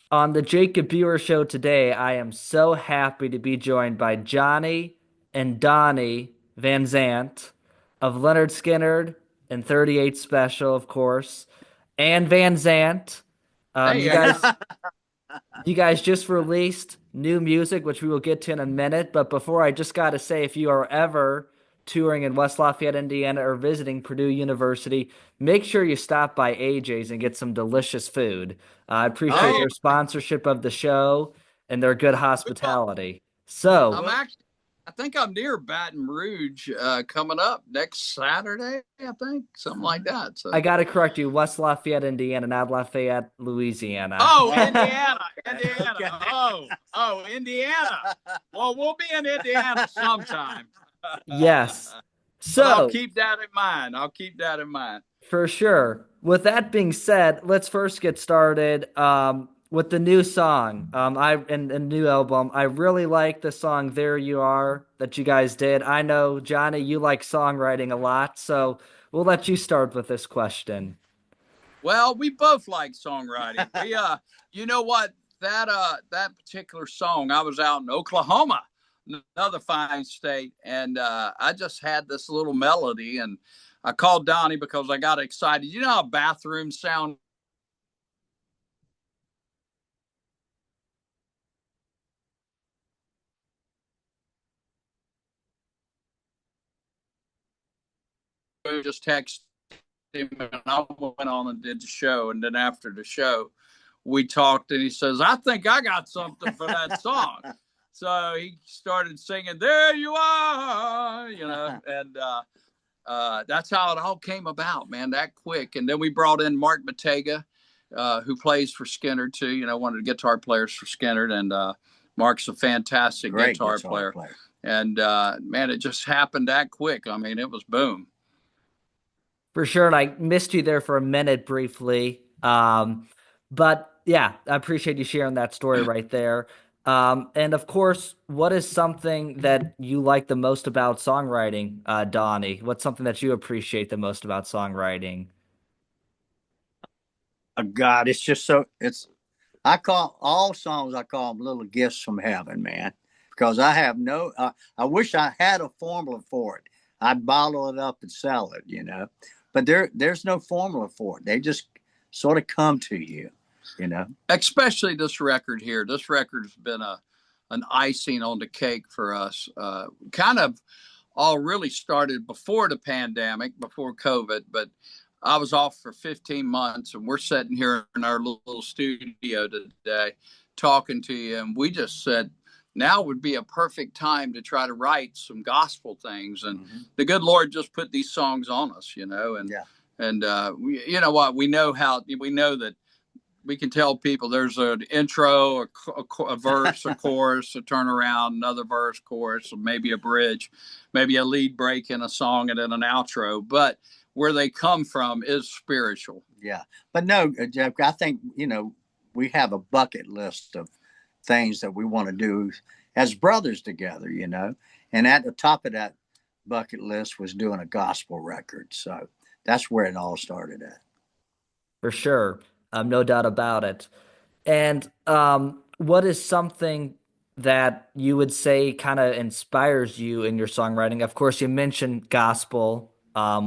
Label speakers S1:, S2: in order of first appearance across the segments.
S1: On the Jacob Buer Show today, I am so happy to be joined by Johnny and Donnie Van Zant of Lynyrd Skynyrd and 38 Special, of course, and Van Zant. Um, you
S2: Hey,
S1: guys, you guys just released new music, which we will get to in a minute. But before, I just got to say, if you are ever touring in West Lafayette, Indiana, or visiting Purdue University, make sure you stop by AJ's and get some delicious food. I appreciate
S2: oh,
S1: their sponsorship of the show and their good
S2: well,
S1: hospitality. So,
S2: I'm actually, I think I'm near Baton Rouge coming up next Saturday, I think, something like that.
S1: I
S2: So,
S1: got to correct you, West Lafayette, Indiana, not Lafayette, Louisiana.
S2: oh,
S3: Oh,
S2: Indiana,
S3: okay.
S2: Indiana.
S3: Okay.
S2: Oh, Indiana. Well, we'll be in Indiana sometime.
S1: Yes.
S2: But I'll
S1: So,
S2: keep that in mind. I'll keep that in mind.
S1: for sure. With that being said, let's first get started with the new song. And new album. I really like the song "There You Are" that you guys did. I know Johnny, you like songwriting a lot, so we'll let you start with this question.
S2: Well, we both like songwriting. You know what? That particular song, I was out in Oklahoma, another fine state, and I just had this little melody, and I called Donnie because I got excited. You know how bathrooms sound just text him, and I went on and did the show. And then after the show, we talked, and he says, "I think I got something for that song." So he started singing, "There you are," and that's how it all came about, man, that quick. And then we brought in Mark Matega, who plays for Skinner too. One of the guitar players for Skinner, and Mark's a fantastic
S3: Great
S2: guitar
S3: guitar
S2: player.
S3: player.
S2: And man, it just happened that quick. I mean, it was boom.
S1: For sure, and I missed you there for a minute briefly. But yeah, I appreciate you sharing that story right there. And of course, what is something that you like the most about songwriting, Donnie? What's something that you appreciate the most about songwriting?
S3: God, it's just so it's. I call all songs. I call them little gifts from heaven, man. Because I have no. I wish I had a formula for it. I'd bottle it up and sell it. But there's no formula for it. They just sort of come to you, you know.
S2: Especially this record here. This record's been an icing on the cake for us. Kind of all really started before the pandemic, before COVID, but I was off for 15 months, and we're sitting here in our little studio today talking to you, and we just said now would be a perfect time to try to write some gospel things. And the good Lord just put these songs on us, and
S3: Yeah.
S2: you know what, we know that we can tell people there's an intro, a verse, a chorus, a turnaround, another verse, chorus, or maybe a bridge, maybe a lead break in a song, and then an outro. But where they come from is spiritual.
S3: Yeah. But no, Jeff, I think, we have a bucket list of things that we want to do as brothers together. And at the top of that bucket list was doing a gospel record. So that's where it all started at.
S1: For sure, no doubt about it. And what is something that you would say kind of inspires you in your songwriting? Of course, you mentioned gospel,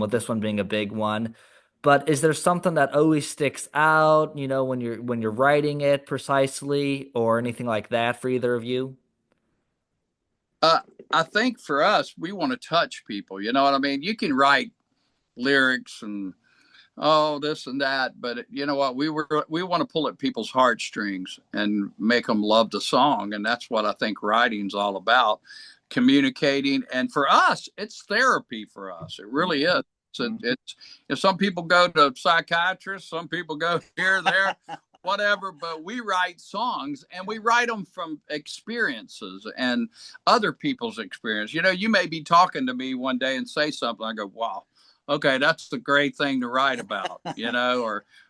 S1: with this one being a big one. But is there something that always sticks out, when you're writing it precisely, or anything like that for either of you?
S2: Uh, I think for us, we want to touch people. You know what I mean? You can write lyrics and this and that, but you know what, we want to pull at people's heartstrings and make them love the song. And that's what I think writing's all about, communicating. And for us, it's therapy. For us, it really is. It's if some people go to psychiatrists, some people go here, there, whatever, but we write songs, and we write them from experiences and other people's experience. You may be talking to me one day and say something, I go, wow, okay, that's the great thing to write about,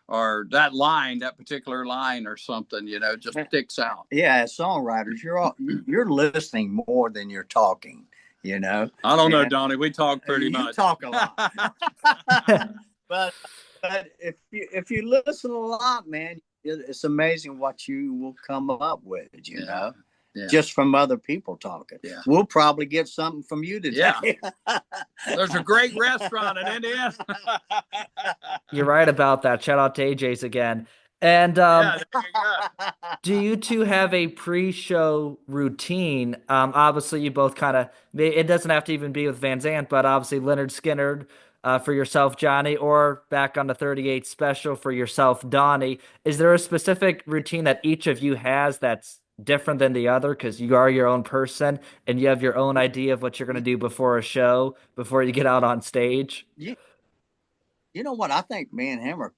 S2: or that particular line or something, just sticks out.
S3: Yeah, as songwriters, you're listening more than you're talking, you know.
S2: I don't know,
S3: And
S2: Donnie. We talk pretty
S3: you
S2: much.
S3: talk a lot. but but if you listen a lot, man, it's amazing what you will come up with, you know,
S2: Yeah.
S3: just from other people talking.
S2: Yeah.
S3: We'll probably get something from you today.
S2: Yeah. There's a great restaurant in Indiana.
S1: You're right about that. Shout out to AJ's again. And
S2: Yeah, there you go.
S1: do you two have a pre-show routine? Obviously, you both kind of, it doesn't have to even be with Van Zant, but obviously Lynyrd Skynyrd for yourself, Johnny, or back on the 38 special for yourself, Donnie. Is there a specific routine that each of you has that's different than the other? Because you are your own person and you have your own idea of what you're going to do before a show, before you get out on stage.
S3: you, you know what? I think me and him are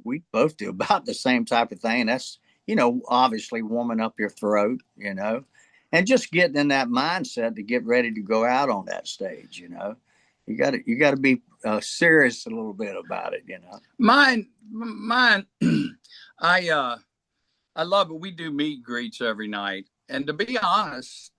S3: we both do about the same type of thing. That's, you know, obviously warming up your throat, you know, and just getting in that mindset to get ready to go out on that stage, you know. You got to be serious a little bit about it, you know.
S2: Mine, I love it. We do meet and greets every night. And to be honest,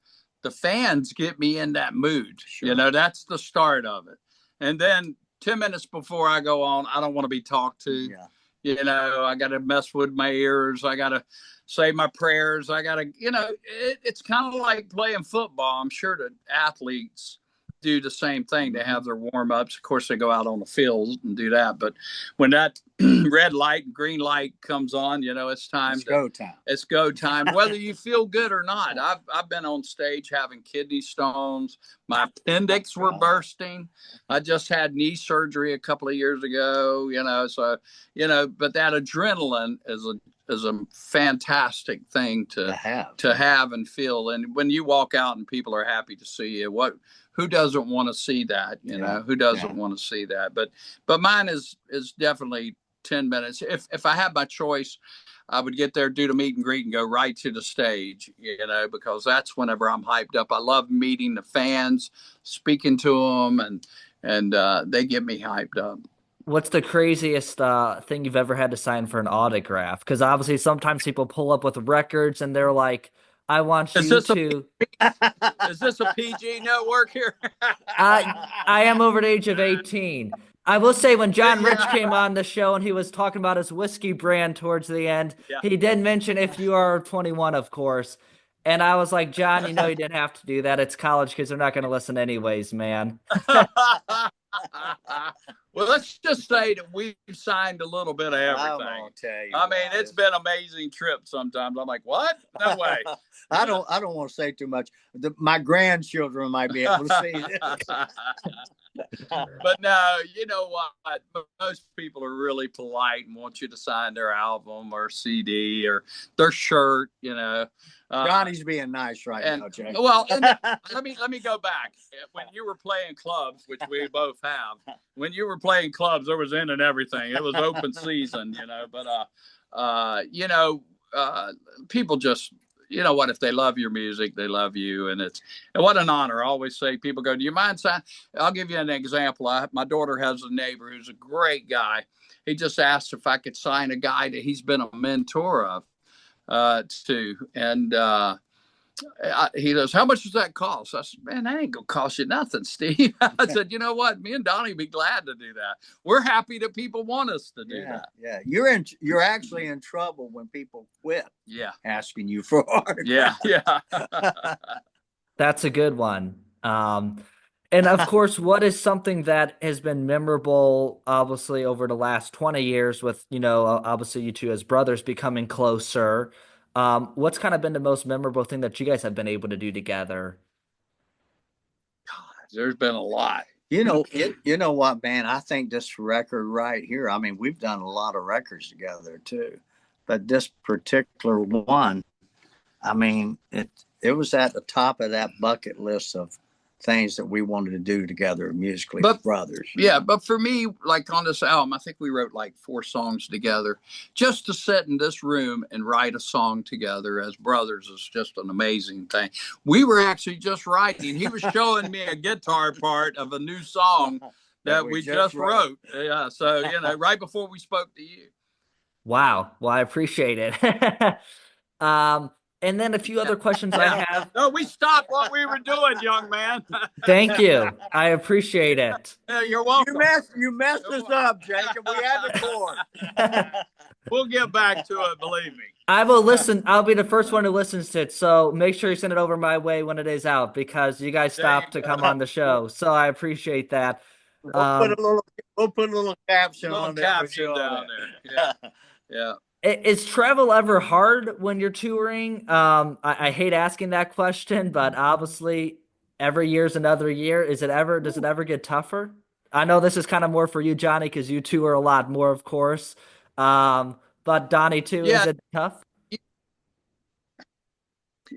S2: the fans get me in that mood.
S3: Sure.
S2: You know, that's the start of it. And then 10 minutes before I go on, I don't want to be talked to.
S3: Yeah.
S2: You know, I got to mess with my ears. I got to say my prayers. I got to, you know, it's kind of like playing football. I'm sure that athletes do the same thing. They have their warm-ups. Of course, they go out on the field and do that. But when that red light and green light comes on, you know, it's time.
S3: It's go time.
S2: It's go time, whether you feel good or not. I've been on stage having kidney stones. My appendix were bursting. I just had knee surgery a couple of years ago, you know. So, you know, but that adrenaline is a fantastic thing to have and feel. And when you walk out and people are happy to see you, who doesn't want to see that? You know, who doesn't want to see that? But mine is definitely 10 minutes. If I had my choice, I would get there, do the meet and greet, and go right to the stage, you know, because that's whenever I'm hyped up. I love meeting the fans, speaking to them, and they get me hyped up.
S1: What's the craziest thing you've ever had to sign for an autograph? Because obviously sometimes people pull up with records and they're like, I want you to.
S2: Is this a PG network here?
S1: I am over the age of 18. I will say when John Rich came on the show and he was talking about his whiskey brand towards the end, he did mention if you are 21, of course. And I was like, John, you know you didn't have to do that. It's college kids. They're not going to listen anyways, man.
S2: Well, let's just say that we've signed a little bit of everything. I mean, it's been an amazing trip sometimes. I'm like, what? No way.
S3: I don't want to say too much. My grandchildren might be able to see this.
S2: But no, you know what? Most people are really polite and want you to sign their album or CD or their shirt, you know.
S3: Johnny's being nice now, Jay.
S2: Well, let me go back. When you were playing clubs, which we both have, when you were playing clubs, there was in and everything. It was open season, you know. But you know, people just, you know what, if they love your music, they love you. And what an honor. I always say, people go, do you mind signing? I'll give you an example. My daughter has a neighbor who's a great guy. He just asked if I could sign a guy that he's been a mentor of to. And he goes, how much does that cost? I said, man, that ain't gonna cost you nothing, Steve. I said, you know what? Me and Donnie would be glad to do that. We're happy that people want us to do that.
S3: Yeah, you're actually in trouble when people quit.
S2: Yeah,
S3: asking you for art.
S2: Yeah.
S1: That's a good one. And of course, what is something that has been memorable, obviously, over the last 20 years with, you know, obviously you two as brothers becoming closer. What's kind of been the most memorable thing that you guys have been able to do together?
S2: God, there's been a lot.
S3: You know what, man? I think this record right here, I mean, we've done a lot of records together too, but this particular one, I mean, it was at the top of that bucket list of things that we wanted to do together musically as brothers.
S2: Yeah, but for me, like on this album, I think we wrote like 4 songs together. Just to sit in this room and write a song together as brothers is just an amazing thing. We were actually just writing. He was showing me a guitar part of a new song that we just wrote. Yeah, so, you know, right before we spoke to you.
S1: Wow. Well, I appreciate it. And then a few other questions I have.
S2: No, we stopped what we were doing, young man.
S1: Thank you. I appreciate it.
S2: You're welcome.
S3: You messed us up, Jacob. We had the chord.
S2: We'll get back to it, believe me.
S1: I will listen. I'll be the first one who listens to it. So make sure you send it over my way when it is out because you guys
S2: There you
S1: stopped to come
S2: go.
S1: on the show. So I appreciate that.
S3: We'll put
S1: Um,
S3: a little we'll put a little caption
S2: Little
S3: on there for
S2: caption
S3: you on
S2: down there. Yeah.
S3: that.
S2: Yeah.
S1: is travel ever hard when you're touring? I hate asking that question, but obviously every year's another year. Does it ever get tougher? I know this is kind of more for you, Johnny, because you tour a lot more, of course. But Donnie too, is
S2: Yeah.
S1: it tough?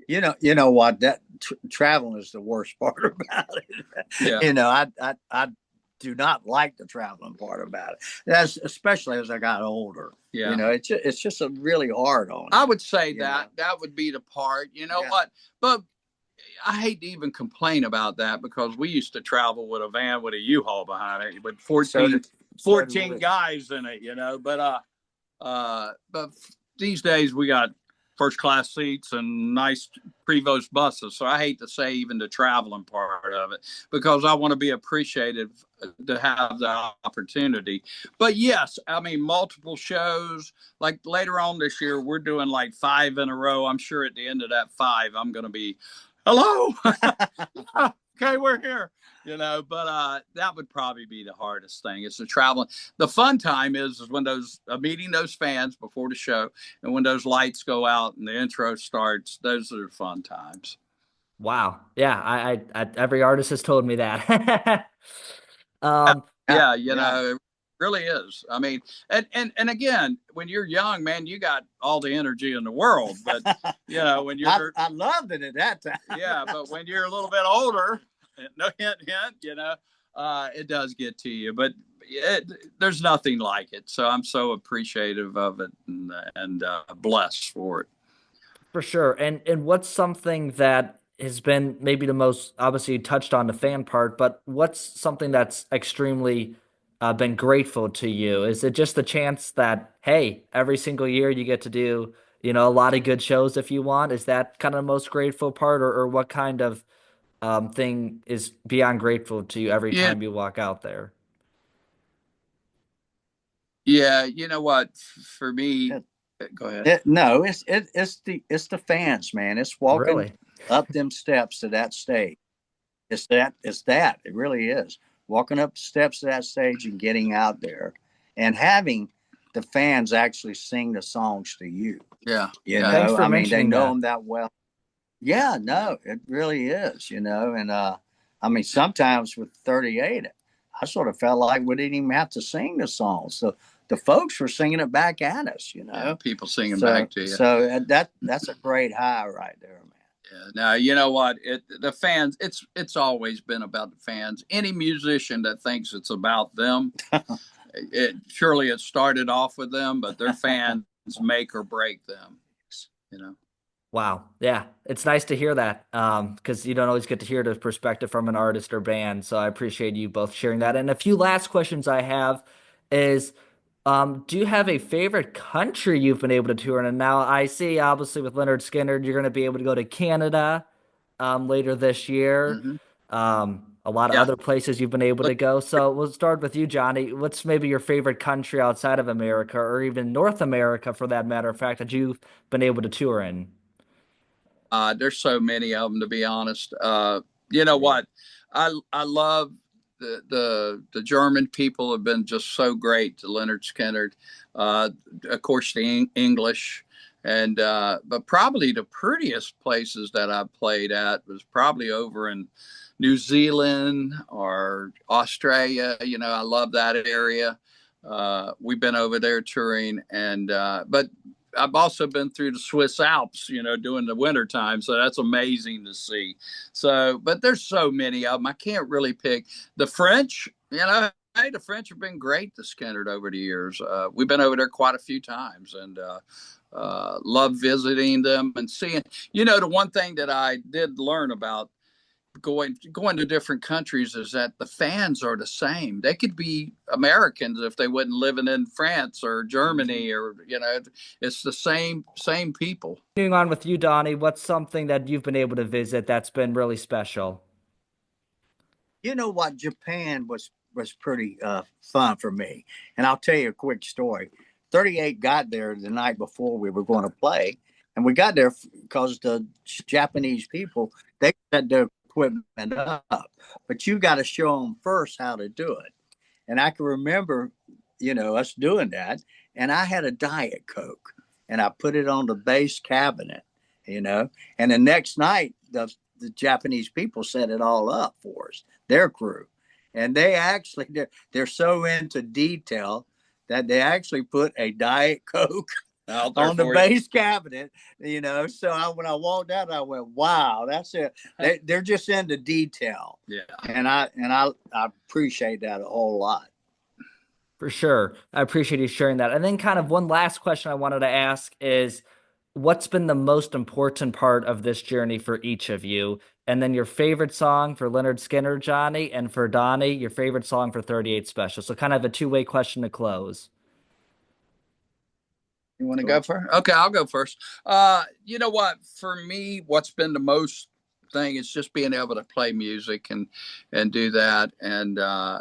S3: You know what? That traveling is the worst part about it.
S2: Yeah.
S3: I do not like the traveling part about it. That's especially as I got older.
S2: Yeah.
S3: It's just a really hard on.
S2: I would say
S3: know.
S2: that would be the part,
S3: Yeah.
S2: what? But I hate to even complain about that because we used to travel with a van with a U-Haul behind it with 14 guys in it, but these days we got first class seats and nice Prevost buses. So I hate to say even the traveling part of it because I want to be appreciative to have the opportunity. But yes, I mean, multiple shows. Like later on this year, we're doing like 5 in a row. I'm sure at the end of that 5, I'm going to be, hello. Okay, we're here. But that would probably be the hardest thing. It's the traveling. The fun time is when meeting those fans before the show, and when those lights go out and the intro starts. Those are fun times.
S1: Wow. Yeah, every artist has told me that. Um,
S2: Yeah, it really is. I mean, and again, when you're young, man, you got all the energy in the world. But when you're,
S3: I loved it at that time.
S2: Yeah, but when you're a little bit older, no hint, it does get to you. But there's nothing like it. So I'm so appreciative of it and blessed for it.
S1: for sure. And what's something that has been maybe the most obviously you touched on the fan part, but what's something that's extremely been grateful to you? Is it just the chance that, hey, every single year you get to do, a lot of good shows if you want? Is that kind of the most grateful part, or what kind of thing is beyond grateful to you every
S2: Yeah,
S1: time you walk out there?
S2: yeah. You know what? For me, go ahead.
S3: No, it's the fans, man. It's walking
S1: Really?
S3: up them steps to that stage. It's that. It really is. Walking up the steps to that stage and getting out there and having the fans actually sing the songs to you.
S2: Yeah.
S1: Thanks for
S3: I mean, they
S1: mentioning
S3: know
S1: that.
S3: them that well. Yeah, no, it really is, and I mean, sometimes with 38, I sort of felt like we didn't even have to sing the songs. So the folks were singing it back at us,
S2: Yeah, people singing back to you.
S3: So that's a great high right there, man.
S2: Yeah. Now, you know what? The fans. It's always been about the fans. Any musician that thinks it's about them, surely it started off with them, but their fans make or break them. You know.
S1: Wow. Yeah. It's nice to hear that. Because you don't always get to hear the perspective from an artist or band. So I appreciate you both sharing that. And a few last questions I have is, do you have a favorite country you've been able to tour in? And now I see obviously with Lynyrd Skynyrd, you're going to be able to go to Canada, later this year.
S2: Mm-hmm.
S1: A lot of
S2: Yeah.
S1: other places you've been able to go. So we'll start with you, Johnny. What's maybe your favorite country outside of America or even North America for that matter of fact that you've been able to tour in?
S2: There's so many of them, to be honest. You know what? I love the German people have been just so great to Lynyrd Skynyrd. Of course, the English, and but probably the prettiest places that I played at was probably over in New Zealand or Australia. I love that area. We've been over there touring, and but I've also been through the Swiss Alps, during the winter time. So that's amazing to see. So, but there's so many of them. I can't really pick the French, Hey, the French have been great to Skynyrd over the years. We've been over there quite a few times and love visiting them and seeing, the one thing that I did learn about going to different countries is that the fans are the same. They could be Americans if they wasn't living in France or Germany or it's the same people.
S1: Continuing on with you, Donnie, what's something that you've been able to visit that's been really special?
S3: You know what? Japan was pretty fun for me, and I'll tell you a quick story. 38 got there the night before we were going to play, and we got there because the Japanese people, they set their equipment up, but you got to show them first how to do it. And I can remember, us doing that, and I had a Diet Coke, and I put it on the bass cabinet, and the next night the Japanese people set it all up for us, their crew, and they're so into detail that they actually put a Diet Coke on the bass cabinet, So when I walked out, I went, "Wow, that's it." They're just into detail,
S2: Yeah,
S3: and I appreciate that a whole lot.
S1: For sure. I appreciate you sharing that. And then kind of one last question I wanted to ask is what's been the most important part of this journey for each of you? And then your favorite song for Lynyrd Skynyrd, Johnny, and for Donnie, your favorite song for 38 Special. So kind of a two-way question to close.
S2: you want to go first? Okay, I'll go first. You know what? For me, what's been the most thing is just being able to play music and do that, and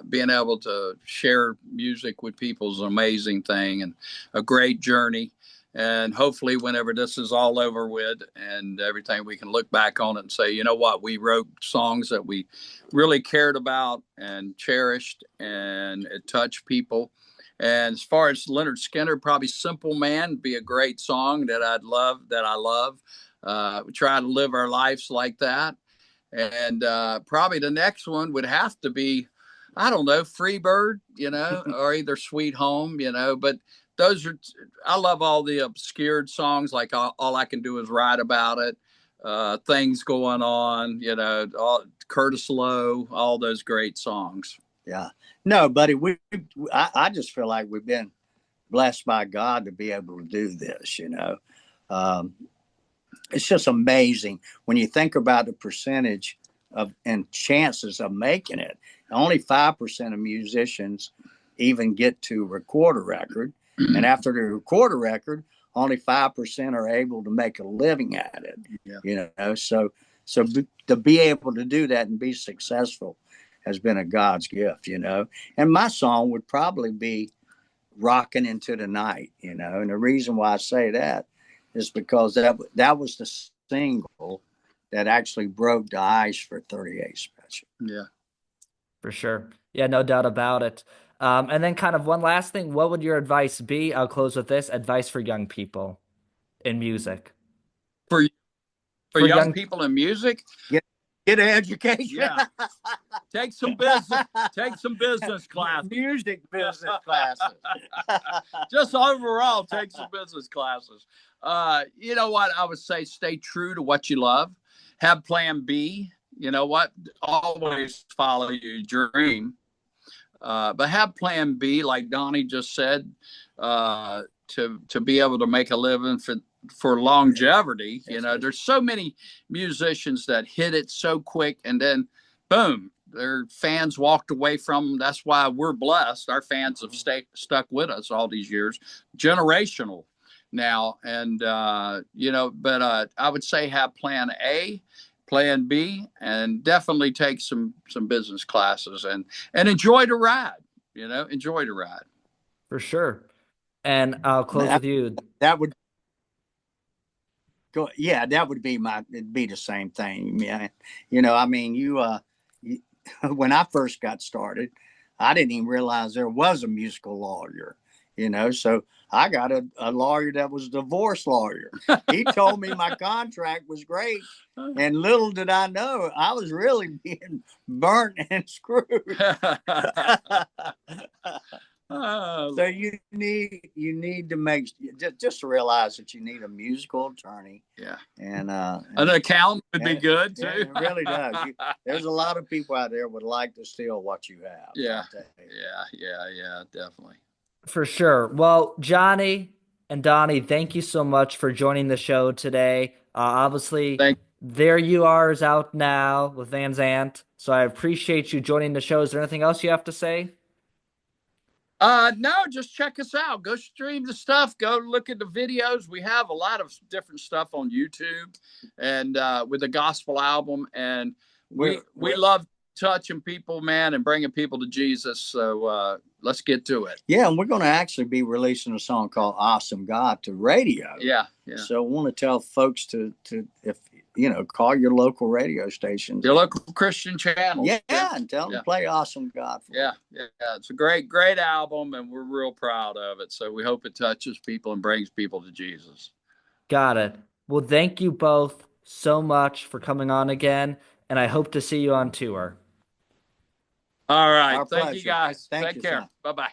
S2: being able to share music with people is an amazing thing and a great journey. And hopefully, whenever this is all over with and everything, we can look back on it and say, you know what, we wrote songs that we really cared about and cherished, and it touched people. And as far as Lynyrd Skynyrd, probably "Simple Man" be a great song that I love. We try to live our lives like that. And probably the next one would have to be, I don't know, "Free Bird," or either "Sweet Home," But those are, I love all the obscured songs, like All I Can Do Is Write About It, Things Going On, all Curtis Lowe, all those great songs.
S3: Yeah. No, buddy, I just feel like we've been blessed by God to be able to do this, It's just amazing when you think about the percentage of and chances of making it. Only 5% of musicians even get to record a record. And after they record a record, only 5% are able to make a living at it.
S2: Yeah.
S3: So to be able to do that and be successful has been a God's gift, And my song would probably be "Rocking Into the Night," And the reason why I say that is because that was the single that actually broke the ice for 38 Special.
S2: Yeah.
S1: For sure. Yeah, no doubt about it. And then kind of one last thing, what would your advice be? I'll close with this advice for young people in music.
S2: For
S1: For
S2: young people in music,
S3: get an education.
S2: Yeah. Take some business classes.
S3: Music business classes.
S2: Just overall, take some business classes. You know what? I would say stay true to what you love. Have plan B. You know what? Always follow your dream. But have plan B, like Donnie just said, to be able to make a living for longevity. There's so many musicians that hit it so quick and then boom, their fans walked away from them. That's why we're blessed. Our fans have stuck with us all these years, generational now. And, but I would say have plan A, plan B, and definitely take some business classes and enjoy the ride, enjoy the ride.
S1: For sure. And I'll close with you.
S3: That would go. Yeah, that would be it'd be the same thing. Yeah. When I first got started, I didn't even realize there was a musical lawyer, so I got a lawyer that was a divorce lawyer. He told me my contract was great. And little did I know, I was really being burnt and screwed. So you need to make just to realize that you need a musical attorney.
S2: Yeah.
S3: And
S2: an accountant would be good too.
S3: Yeah, it really does. There's a lot of people out there would like to steal what you have.
S2: Yeah. Yeah, definitely.
S1: For sure. Well, Johnny and Donnie, thank you so much for joining the show today. Obviously, There You Are is out now with Van Zant. So I appreciate you joining the show. Is there anything else you have to say?
S2: No, just check us out. Go stream the stuff. Go look at the videos. We have a lot of different stuff on YouTube and with the gospel album. And we love touching people, man, and bringing people to Jesus. So let's get to it.
S3: Yeah, and we're going to actually be releasing a song called "Awesome God" to radio.
S2: Yeah.
S3: So I want to tell folks to if call your local radio stations,
S2: your local Christian channels.
S3: Yeah, and tell them to play "Awesome God."
S2: Yeah. It's a great album, and we're real proud of it. So we hope it touches people and brings people to Jesus.
S1: Got it. Well, thank you both so much for coming on again, and I hope to see you on tour.
S2: All right.
S3: Our
S2: Thank
S3: pleasure.
S2: you, guys.
S3: Take
S2: care. Bye-bye.